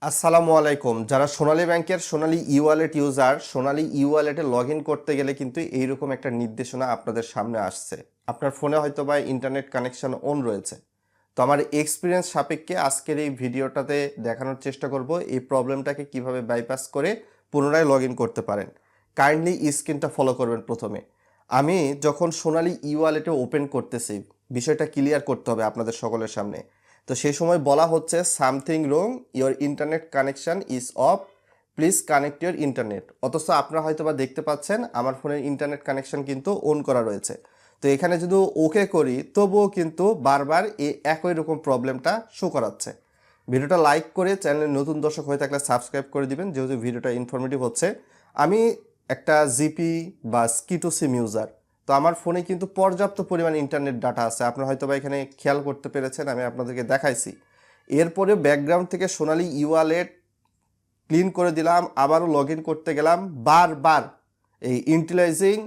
আসসালামু আলাইকুম। যারা সোনালী ব্যাংকের সোনালী ই ওয়ালেট ইউজার, সোনালী ই ওয়ালেটে লগ ইন করতে গেলে কিন্তু এইরকম একটা নির্দেশনা আপনাদের সামনে আসছে। আপনার ফোনে হয়তো বা ইন্টারনেট কানেকশন অন রয়েছে। তো আমার এক্সপিরিয়েন্স সাপেক্ষে আজকের এই ভিডিওটাতে দেখানোর চেষ্টা করব এই প্রবলেমটাকে কিভাবে বাইপাস করে পুনরায় লগ ইন করতে পারেন। কাইন্ডলি স্ক্রিনটা ফলো করবেন প্রথমে। আমি যখন সোনালী ই ওয়ালেটে ওপেন করতেছি, বিষয়টা ক্লিয়ার করতে হবে আপনাদের সকলের সামনে। তো সেই সময় বলা হচ্ছে something wrong, your internet connection is of, please connect your internet. অথচ আপনারা হয়তো বা দেখতে পাচ্ছেন আমার ফোনের ইন্টারনেট কানেকশন কিন্তু অন করা রয়েছে। তো এখানে যদি ওকে করি তবুও কিন্তু বারবার এই একই রকম প্রবলেমটা শো করাচ্ছে। ভিডিওটা লাইক করে চ্যানেলের নতুন দর্শক হয়ে থাকলে সাবস্ক্রাইব করে দিবেন, যেহেতু ভিডিওটা ইনফরমেটিভ হচ্ছে। আমি একটা জিপি বা স্কিটো সিম ইউজার। তো আমার ফোনে কিন্তু পর্যাপ্ত পরিমাণ ইন্টারনেট ডাটা আছে, আপনারা হয়তো বা এখানে খেয়াল করতে পেরেছেন, আমি আপনাদেরকে দেখাইছি। এরপরে ব্যাকগ্রাউন্ড থেকে সোনালী ই ওয়ালেট ক্লিন করে দিলাম, আবারও লগ ইন করতে গেলাম, বারবার এই ইন্টিলাইজিং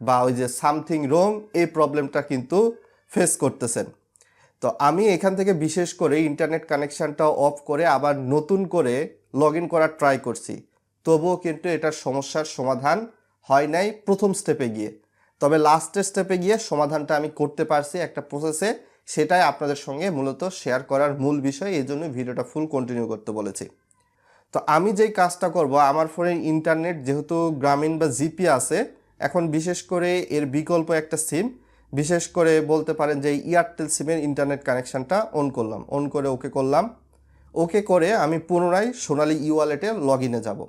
বা ওই যে সামথিং রং এই প্রবলেমটা কিন্তু ফেস করতেছেন। তো আমি এখান থেকে বিশেষ করে ইন্টারনেট কানেকশানটা অফ করে আবার নতুন করে লগ ইন করার ট্রাই করছি, তবুও কিন্তু এটার সমস্যার সমাধান হয় নাই প্রথম স্টেপে গিয়ে। তবে লাস্টের স্টেপে গিয়ে সমাধানটা আমি করতে পারছি একটা প্রসেসে, সেটাই আপনাদের সঙ্গে মূলত শেয়ার করার মূল বিষয়, এই জন্য ভিডিওটা ফুল কন্টিনিউ করতে বলেছি। তো আমি যেই কাজটা করব, আমার ফোনের ইন্টারনেট যেহেতু গ্রামীণ বা জিপি আছে, এখন বিশেষ করে এর বিকল্প একটা সিম, বিশেষ করে বলতে পারেন যে এয়ারটেল সিমের ইন্টারনেট কানেকশানটা অন করলাম, অন করে ওকে করলাম। ওকে করে আমি পুনরায় সোনালী ই ওয়ালেটে লগ ইনে যাব।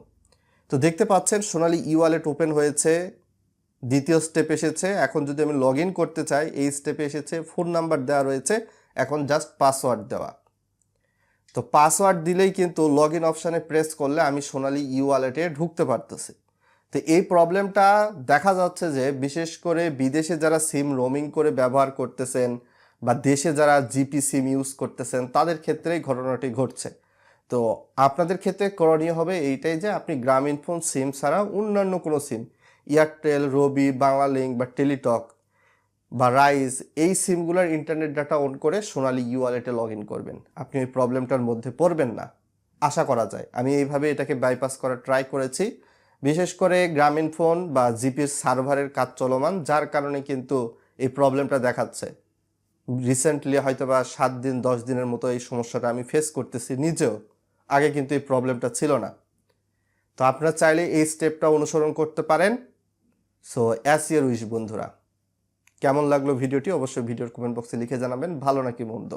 তো দেখতে পাচ্ছেন সোনালী ই ওয়ালেট ওপেন হয়েছে, দ্বিতীয় স্টেপ এসেছে। এখন যদি আমি লগ ইন করতে চাই, এই স্টেপে এসেছে ফোন নাম্বার দেওয়া রয়েছে, এখন জাস্ট পাসওয়ার্ড দেওয়া। তো পাসওয়ার্ড দিলেই কিন্তু লগ ইন অপশানে প্রেস করলে আমি সোনালী ই ওয়ালেটে ঢুকতে পারতেছি। তো এই প্রবলেমটা দেখা যাচ্ছে যে বিশেষ করে বিদেশে যারা সিম রোমিং করে ব্যবহার করতেছেন বা দেশে যারা জিপি সিম ইউজ করতেছেন তাদের ক্ষেত্রেই ঘটনাটি ঘটছে। তো আপনাদের ক্ষেত্রে করণীয় হবে এইটাই যে আপনি গ্রামীণ ফোন সিম ছাড়া অন্যান্য কোনো সিম, এয়ারটেল, রবি, বাংলালিংক বা টেলিটক বা রাইজ, এই সিমগুলোর ইন্টারনেট ডাটা অন করে সোনালী ই ওয়ালেটে লগ ইন করবেন। আপনি ওই প্রবলেমটার মধ্যে পড়বেন না, আশা করা যায়। আমি এইভাবে এটাকে বাইপাস করার ট্রাই করেছি। বিশেষ করে গ্রামীণ ফোন বা জিপির সার্ভারের কাজ চলমান, যার কারণে কিন্তু এই প্রবলেমটা দেখাচ্ছে। রিসেন্টলি হয়তো বা 7 দিন 10 দিনের মতো এই সমস্যাটা আমি ফেস করতেছি নিজেও। আগে কিন্তু এই প্রবলেমটা ছিল না। তো আপনারা চাইলে এই স্টেপটা অনুসরণ করতে পারেন। সো অ্যাজ ইউর উইশ বন্ধুরা। কেমন লাগলো ভিডিওটি অবশ্যই ভিডিওর কমেন্ট বক্সে লিখে জানাবেন, ভালো নাকি মন্দ।